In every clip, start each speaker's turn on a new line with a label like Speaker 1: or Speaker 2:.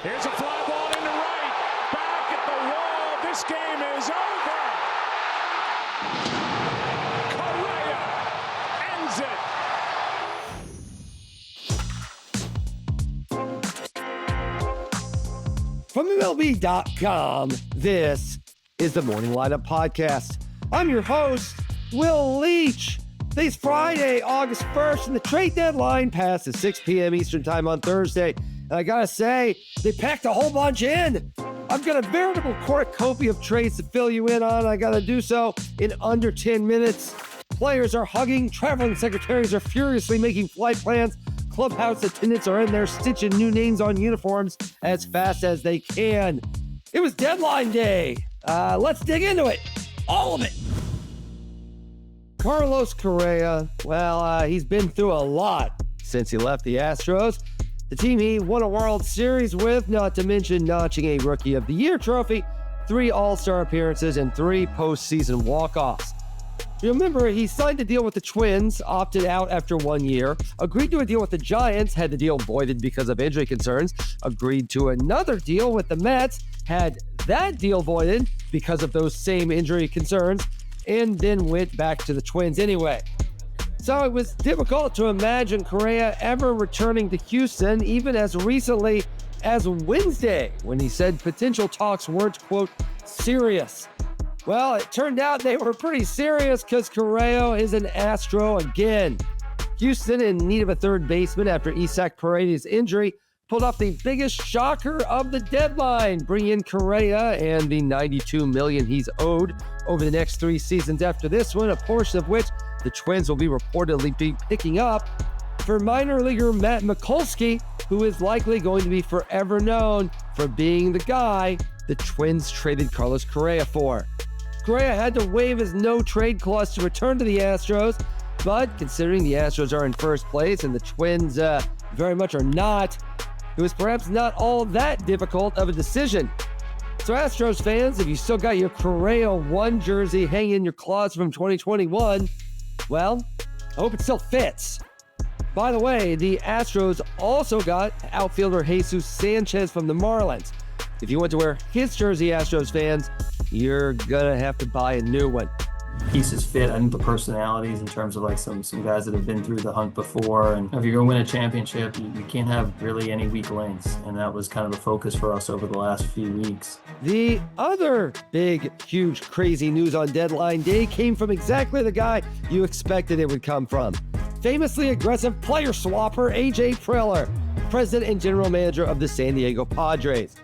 Speaker 1: Here's a fly ball into right. Back at the wall. This game is over. Correa ends it.
Speaker 2: From MLB.com, this is the Morning Lineup Podcast. I'm your host, Will Leach. Today's Friday, August 1st, and the trade deadline passes 6 p.m. Eastern Time on Thursday. And I gotta say, they packed a whole bunch in. I've got a veritable cornucopia of trades to fill you in on. I gotta do so in under 10 minutes. Players are hugging, traveling secretaries are furiously making flight plans, clubhouse attendants are in there stitching new names on uniforms as fast as they can. It was deadline day. Let's dig into it. All of it. Carlos Correa, well, he's been through a lot since he left the Astros. The team he won a World Series with, not to mention notching a Rookie of the Year trophy, 3 All-Star appearances, and 3 postseason walk-offs. Remember, he signed a deal with the Twins, opted out after 1 year, agreed to a deal with the Giants, had the deal voided because of injury concerns, agreed to another deal with the Mets, had that deal voided because of those same injury concerns, and then went back to the Twins anyway. So it was difficult to imagine Correa ever returning to Houston, even as recently as Wednesday, when he said potential talks weren't, quote, serious. Well, it turned out they were pretty serious because Correa is an Astro again. Houston, in need of a third baseman after Isaac Paredes' injury, pulled off the biggest shocker of the deadline, bringing in Correa and the $92 million he's owed over the next 3 seasons after this one, a portion of which the Twins will be reportedly be picking up for minor leaguer Matt Mikulski, who is likely going to be forever known for being the guy the Twins traded Carlos Correa for. Correa had to waive his no-trade clause to return to the Astros, but considering the Astros are in first place and the Twins very much are not, it was perhaps not all that difficult of a decision. So Astros fans, if you still got your Correa 1 jersey hanging in your closet from 2021, well, I hope it still fits. By the way, the Astros also got outfielder Jesus Sanchez from the Marlins. If you want to wear his jersey, Astros fans, you're gonna have to buy a new one.
Speaker 3: Pieces fit. I think the personalities in terms of like some guys that have been through the hunt before, and if you're gonna win a championship, you can't have really any weak links, and that was kind of the focus for us over the last few weeks.
Speaker 2: The other big, huge, crazy news on deadline day came from exactly the guy you expected it would come from. Famously aggressive player swapper A.J. Preller, president and general manager of the San Diego Padres.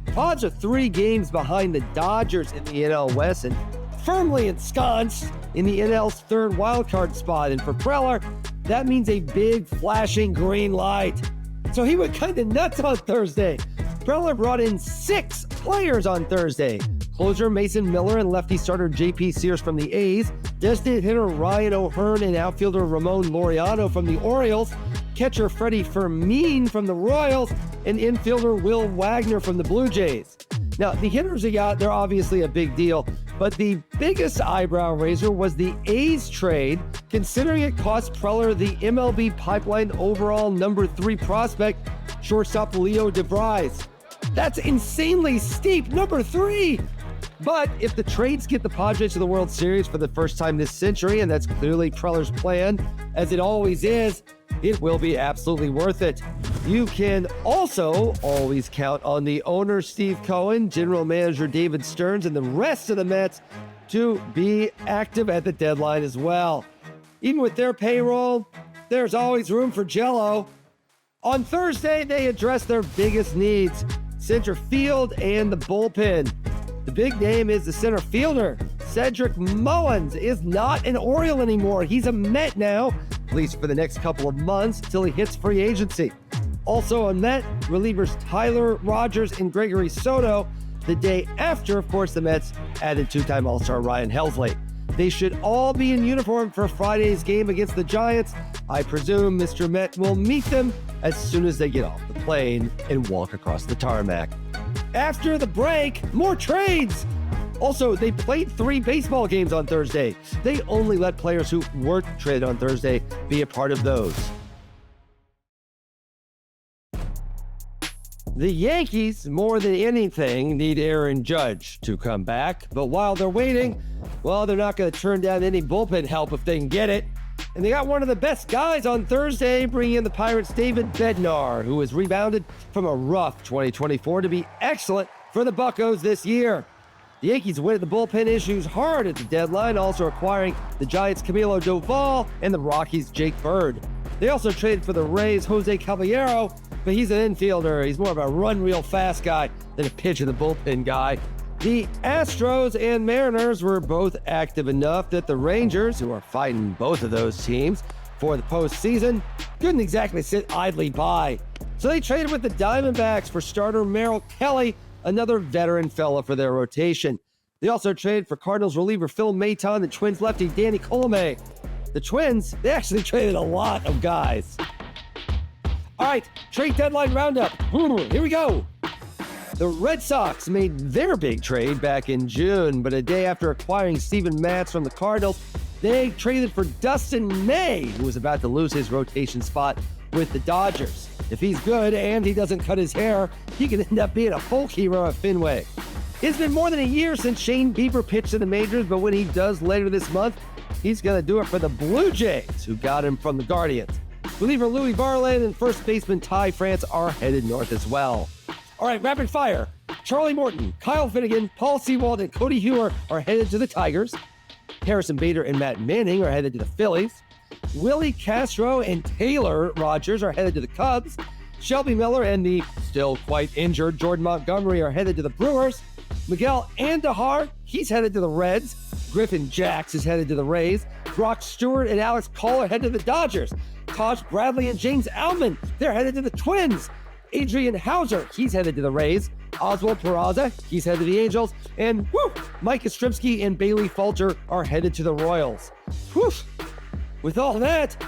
Speaker 2: Pods are 3 games behind the Dodgers in the NL West and firmly ensconced in the NL's 3rd wildcard spot. And for Preller, that means a big flashing green light. So he went kind of nuts on Thursday. Preller brought in 6 players on Thursday. Closer Mason Miller and lefty starter J.P. Sears from the A's, designated hitter Ryan O'Hearn and outfielder Ramon Laureano from the Orioles, catcher Freddie Fermin from the Royals, and infielder Will Wagner from the Blue Jays. Now, the hitters he got, they're obviously a big deal, but the biggest eyebrow raiser was the A's trade, considering it cost Preller the MLB pipeline overall number 3 prospect, shortstop Leo DeVries. That's insanely steep, number 3! But if the trades get the Padres to the World Series for the first time this century, and that's clearly Preller's plan, as it always is, it will be absolutely worth it. You can also always count on the owner, Steve Cohen, general manager David Stearns, and the rest of the Mets to be active at the deadline as well. Even with their payroll, there's always room for Jell-O. On Thursday, they addressed their biggest needs, center field and the bullpen. The big name is the center fielder. Cedric Mullins is not an Oriole anymore. He's a Met now, at least for the next couple of months till he hits free agency. Also on Met, relievers Tyler Rogers and Gregory Soto, the day after, of course, the Mets added 2-time All-Star Ryan Helsley. They should all be in uniform for Friday's game against the Giants. I presume Mr. Met will meet them as soon as they get off the plane and walk across the tarmac. After the break, more trades. Also, they played 3 baseball games on Thursday. They only let players who weren't traded on Thursday be a part of those. The Yankees, more than anything, need Aaron Judge to come back. But while they're waiting, well, they're not going to turn down any bullpen help if they can get it. And they got one of the best guys on Thursday, bringing in the Pirates' David Bednar, who has rebounded from a rough 2024 to be excellent for the Buccos this year. The Yankees went at the bullpen issues hard at the deadline, also acquiring the Giants' Camilo Doval and the Rockies' Jake Bird. They also traded for the Rays' Jose Caballero, but he's an infielder. He's more of a run real fast guy than a pitch in the bullpen guy. The Astros and Mariners were both active enough that the Rangers, who are fighting both of those teams for the postseason, couldn't exactly sit idly by. So they traded with the Diamondbacks for starter Merrill Kelly, another veteran fella for their rotation. They also traded for Cardinals reliever Phil Maton and Twins lefty Danny Colomé. The Twins, they actually traded a lot of guys. All right, trade deadline roundup. Here we go. The Red Sox made their big trade back in June, but a day after acquiring Steven Matz from the Cardinals, they traded for Dustin May, who was about to lose his rotation spot with the Dodgers. If he's good and he doesn't cut his hair, he could end up being a folk hero at Fenway. It's been more than a year since Shane Bieber pitched in the majors, but when he does later this month, he's going to do it for the Blue Jays, who got him from the Guardians. Reliever Louis Varland and first baseman Ty France are headed north as well. All right, rapid fire. Charlie Morton, Kyle Finnegan, Paul Sewald, and Cody Hewer are headed to the Tigers. Harrison Bader and Matt Manning are headed to the Phillies. Willie Castro and Taylor Rogers are headed to the Cubs. Shelby Miller and the still quite injured Jordan Montgomery are headed to the Brewers. Miguel Andujar, he's headed to the Reds. Griffin Jax is headed to the Rays. Brock Stewart and Alex Call are headed to the Dodgers. Taj Bradley and James Allman, they're headed to the Twins. Adrian Hauser, he's headed to the Rays. Oswald Peraza, he's headed to the Angels. And Mike Yastrzemski and Bailey Falter are headed to the Royals. With all that,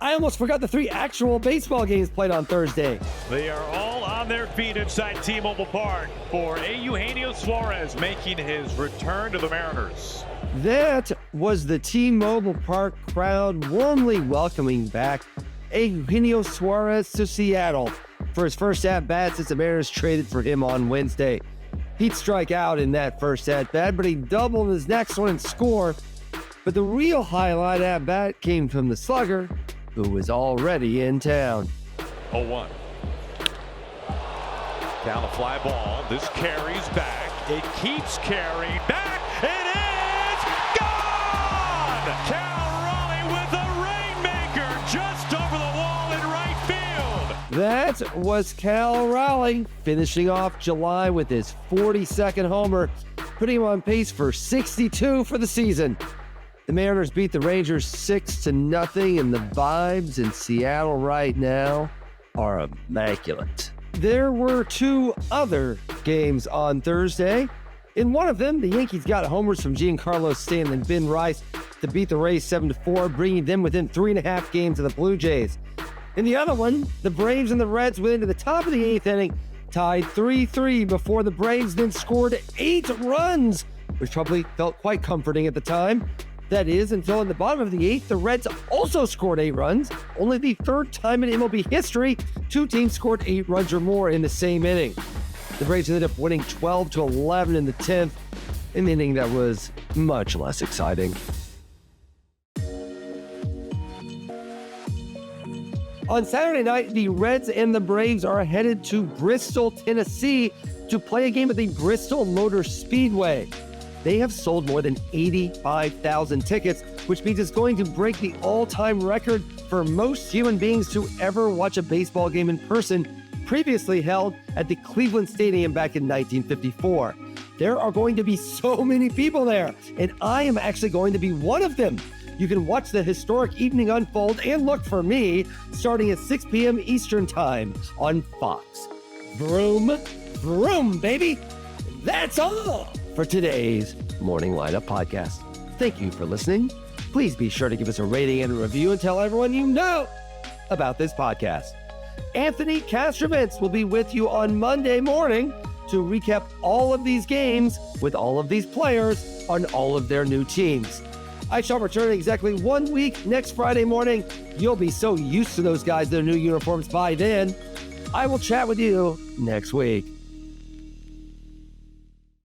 Speaker 2: I almost forgot the 3 actual baseball games played on Thursday.
Speaker 1: They are all on their feet inside T-Mobile Park for Eugenio Suarez making his return to the Mariners.
Speaker 2: That was the T-Mobile Park crowd warmly welcoming back Eugenio Suarez to Seattle for his first at-bat since the Mariners traded for him on Wednesday. He'd strike out in that first at-bat, but he doubled his next one and scored. But the real highlight at-bat came from the slugger, who was already in town.
Speaker 1: 0-1. Down the fly ball. This carries back. It keeps carrying back. It is gone! Cal Raleigh with a rainmaker just over the wall in right field.
Speaker 2: That was Cal Raleigh finishing off July with his 42nd homer, putting him on pace for 62 for the season. The Mariners beat the Rangers 6-0, and the vibes in Seattle right now are immaculate. There were 2 other games on Thursday. In one of them, the Yankees got homers from Giancarlo Stanton and Ben Rice to beat the Rays 7-4, bringing them within 3.5 games of the Blue Jays. In the other one, the Braves and the Reds went into the top of the 8th inning, tied 3-3 before the Braves then scored 8 runs, which probably felt quite comforting at the time. That is, until in the bottom of the 8th, the Reds also scored 8 runs. Only the 3rd time in MLB history 2 teams scored 8 runs or more in the same inning. The Braves ended up winning 12-11 in the 10th, an inning that was much less exciting. On Saturday night, the Reds and the Braves are headed to Bristol, Tennessee to play a game at the Bristol Motor Speedway. They have sold more than 85,000 tickets, which means it's going to break the all-time record for most human beings to ever watch a baseball game in person, previously held at the Cleveland Stadium back in 1954. There are going to be so many people there, and I am actually going to be one of them. You can watch the historic evening unfold and look for me starting at 6 p.m. Eastern Time on Fox. Vroom, vroom, baby. That's all for today's Morning Lineup Podcast. Thank you for listening. Please be sure to give us a rating and a review and tell everyone you know about this podcast. Anthony Castrovitz will be with you on Monday morning to recap all of these games with all of these players on all of their new teams. I shall return in exactly 1 week next Friday morning. You'll be so used to those guys, their new uniforms by then. I will chat with you next week.